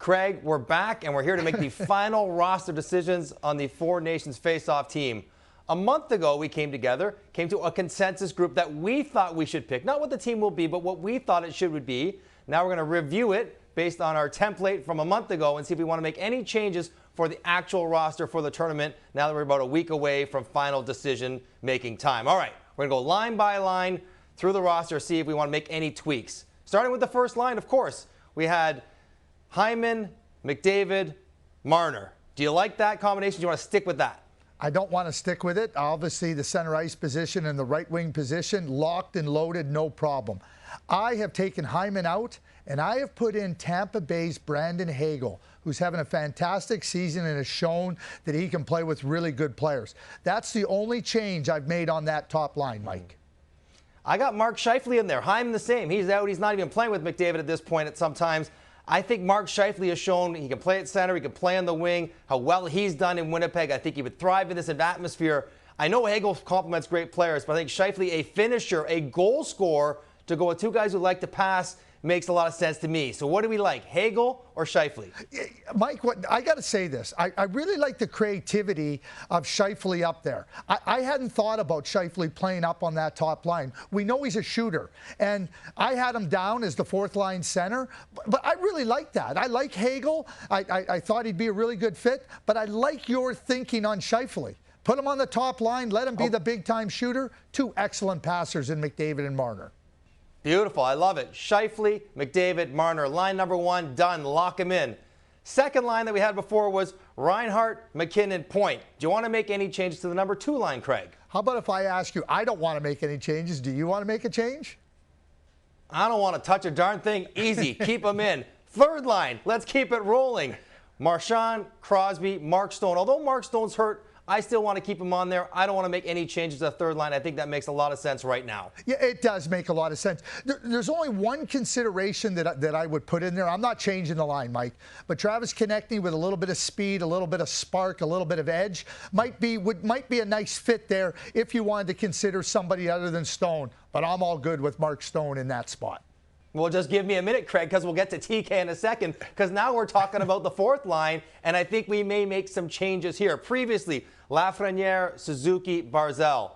Craig, we're back, and we're here to make the final roster decisions on the Four Nations face-off team. A month ago, we came to a consensus group that we thought we should pick. Not what the team will be, but what we thought it should be. Now we're going to review it based on our template from a month ago and see if we want to make any changes for the actual roster for the tournament now that we're about a week away from final decision-making time. All right, we're going to go line by line through the roster, see if we want to make any tweaks. Starting with the first line, of course, we had Hyman, McDavid, Marner. Do you like that combination? Do you want to stick with that? I don't want to stick with it. Obviously, the center ice position and the right wing position, locked and loaded, no problem. I have taken Hyman out, and I have put in Tampa Bay's Brandon Hagel, who's having a fantastic season and has shown that he can play with really good players. That's the only change I've made on that top line, Mike. I got Mark Scheifele in there. Hyman the same. He's out. He's not even playing with McDavid at this point at some times. I think Mark Scheifele has shown he can play at center, he can play on the wing, how well he's done in Winnipeg. I think he would thrive in this atmosphere. I know Hagel complements great players, but I think Scheifele, a finisher, a goal scorer, to go with two guys who like to pass makes a lot of sense to me. So what do we like, Hagel or Scheifele? Mike, I got to say this. I really like the creativity of Scheifele up there. I hadn't thought about Scheifele playing up on that top line. We know he's a shooter, and I had him down as the fourth line center, but I really like that. I like Hagel. I thought he'd be a really good fit, but I like your thinking on Scheifele. Put him on the top line, let him be the big-time shooter. Two excellent passers in McDavid and Marner. Beautiful. I love it. Scheifele, McDavid, Marner. Line number one, done. Lock him in. Second line that we had before was Reinhart, McKinnon, Point. Do you want to make any changes to the number two line, Craig? How about if I ask you, I don't want to make any changes. Do you want to make a change? I don't want to touch a darn thing. Easy. Keep them in. Third line. Let's keep it rolling. Marchand, Crosby, Mark Stone. Although Mark Stone's hurt, I still want to keep him on there. I don't want to make any changes to the third line. I think that makes a lot of sense right now. Yeah, it does make a lot of sense. There's only one consideration that I would put in there. I'm not changing the line, Mike, but Travis Konecny with a little bit of speed, a little bit of spark, a little bit of edge might be a nice fit there if you wanted to consider somebody other than Stone. But I'm all good with Mark Stone in that spot. Well, just give me a minute, Craig, because we'll get to TK in a second, because now we're talking about the fourth line, and I think we may make some changes here. Previously, Lafreniere, Suzuki, Barzal.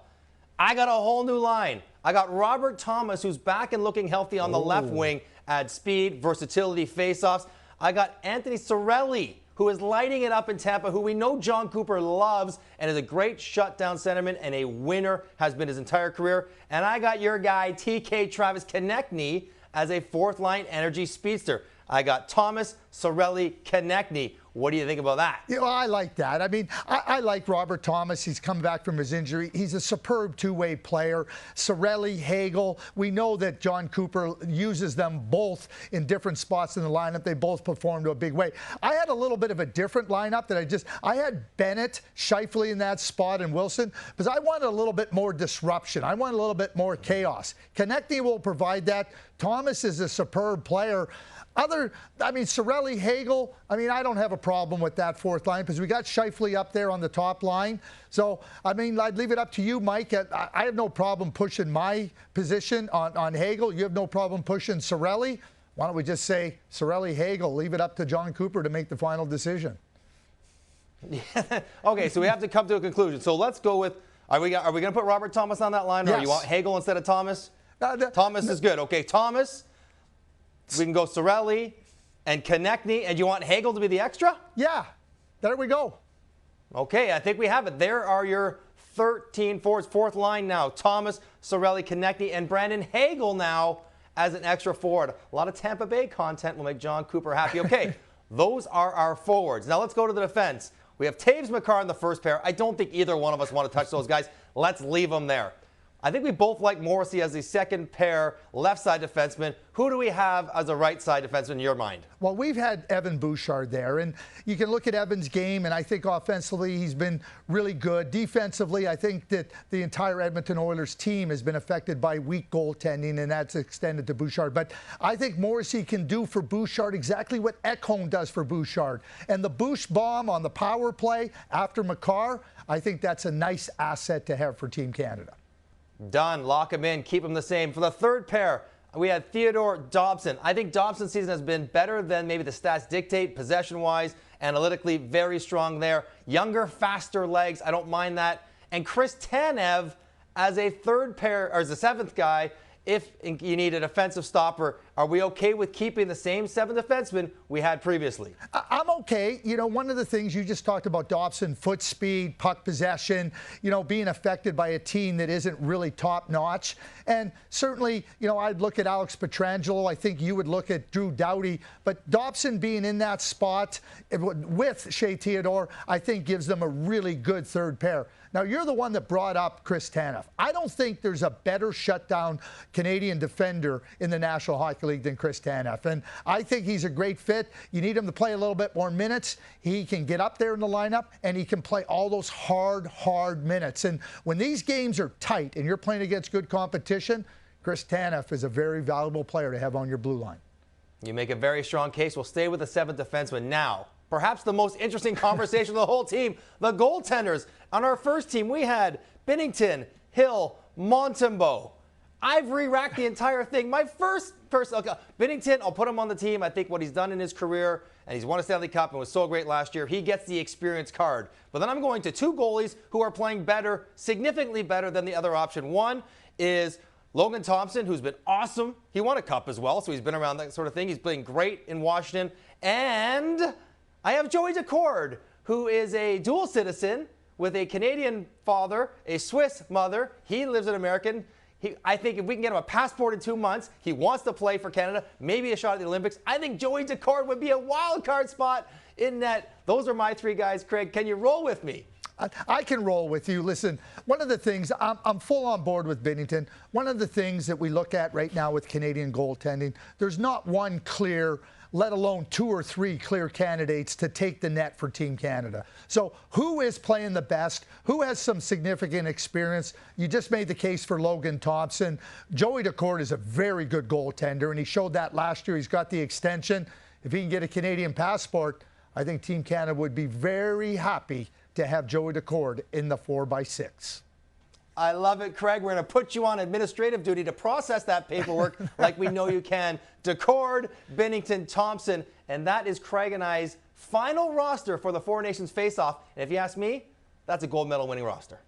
I got a whole new line. I got Robert Thomas, who's back and looking healthy on the left wing, adds speed, versatility, faceoffs. I got Anthony Cirelli, who is lighting it up in Tampa, who we know John Cooper loves and is a great shutdown centerman and a winner, has been his entire career. And I got your guy, TK Travis Konecny, as a fourth-line energy speedster. I got Thomas, Cirelli, Konecny. What do you think about that? Yeah, well, I like that. I mean, I like Robert Thomas. He's come back from his injury. He's a superb two-way player. Cirelli, Hagel, we know that John Cooper uses them both in different spots in the lineup. They both perform to a big way. I had a little bit of a different lineup that I had Bennett, Scheifele in that spot, and Wilson, because I wanted a little bit more disruption. I wanted a little bit more chaos. Konecny will provide that. Thomas is a superb player. Cirelli, Hagel, I don't have a problem with that fourth line because we got Scheifele up there on the top line. So, I'd leave it up to you, Mike. I have no problem pushing my position on Hagel. You have no problem pushing Cirelli. Why don't we just say Cirelli, Hagel, leave it up to John Cooper to make the final decision. Okay, so we have to come to a conclusion. So let's go with, are we going to put Robert Thomas on that line, or yes. you want Hagel instead of Thomas? Thomas is good. Okay, Thomas. We can go Cirelli and Konecny, and you want Hagel to be the extra? Yeah, there we go. Okay, I think we have it. There are your 13 forwards, fourth line now. Thomas, Cirelli, Konecny, and Brandon Hagel now as an extra forward. A lot of Tampa Bay content will make John Cooper happy. Okay, those are our forwards. Now let's go to the defense. We have Taves, Makar in the first pair. I don't think either one of us want to touch those guys. Let's leave them there. I think we both like Morrissey as the second pair left side defenseman. Who do we have as a right side defenseman in your mind? Well, we've had Evan Bouchard there, and you can look at Evan's game, and I think offensively he's been really good. Defensively, I think that the entire Edmonton Oilers team has been affected by weak goaltending, and that's extended to Bouchard. But I think Morrissey can do for Bouchard exactly what Ekholm does for Bouchard. And the Bouch bomb on the power play after Makar, I think that's a nice asset to have for Team Canada. Done. Lock him in. Keep him the same. For the third pair, we had Theodore Dobson. I think Dobson's season has been better than maybe the stats dictate, possession-wise, analytically very strong there. Younger, faster legs. I don't mind that. And Chris Tanev as a third pair, or as a seventh guy, if you need a defensive stopper, are we okay with keeping the same 7 defensemen we had previously? I'm okay. You know, one of the things you just talked about, Dobson, foot speed, puck possession, you know, being affected by a team that isn't really top notch. And certainly, you know, I'd look at Alex Pietrangelo. I think you would look at Drew Doughty. But Dobson being in that spot with Shea Theodore, I think gives them a really good third pair. Now, you're the one that brought up Chris Tanev. I don't think there's a better shutdown Canadian defender in the National Hockey League than Chris Tanev. And I think he's a great fit. You need him to play a little bit more minutes. He can get up there in the lineup, and he can play all those hard minutes. And when these games are tight and you're playing against good competition, Chris Tanev is a very valuable player to have on your blue line. You make a very strong case. We'll stay with the 7th defenseman now. Perhaps the most interesting conversation of the whole team, the goaltenders. On our first team, we had Binnington, Hill, Montembeault. I've re-racked the entire thing. My first person, okay, Binnington, I'll put him on the team. I think what he's done in his career, and he's won a Stanley Cup and was so great last year, he gets the experience card. But then I'm going to 2 goalies who are playing better, significantly better than the other option. One is Logan Thompson, who's been awesome. He won a cup as well, so he's been around that sort of thing. He's playing great in Washington. And I have Joey Daccord, who is a dual citizen with a Canadian father, a Swiss mother. He lives in American. I think if we can get him a passport in 2 months, he wants to play for Canada, maybe a shot at the Olympics. I think Joey Daccord would be a wild card spot in net. Those are my 3 guys. Craig, can you roll with me? I can roll with you. Listen, one of the things, I'm full on board with Binnington. One of the things that we look at right now with Canadian goaltending, there's not one clear, let alone 2 or 3 clear candidates to take the net for Team Canada. So who is playing the best? Who has some significant experience? You just made the case for Logan Thompson. Joey Daccord is a very good goaltender, and he showed that last year. He's got the extension. If he can get a Canadian passport, I think Team Canada would be very happy to have Joey Daccord in the 4x6. I love it, Craig. We're going to put you on administrative duty to process that paperwork like we know you can. Daccord, Binnington, Thompson, and that is Craig and I's final roster for the Four Nations Face-Off. And if you ask me, that's a gold medal winning roster.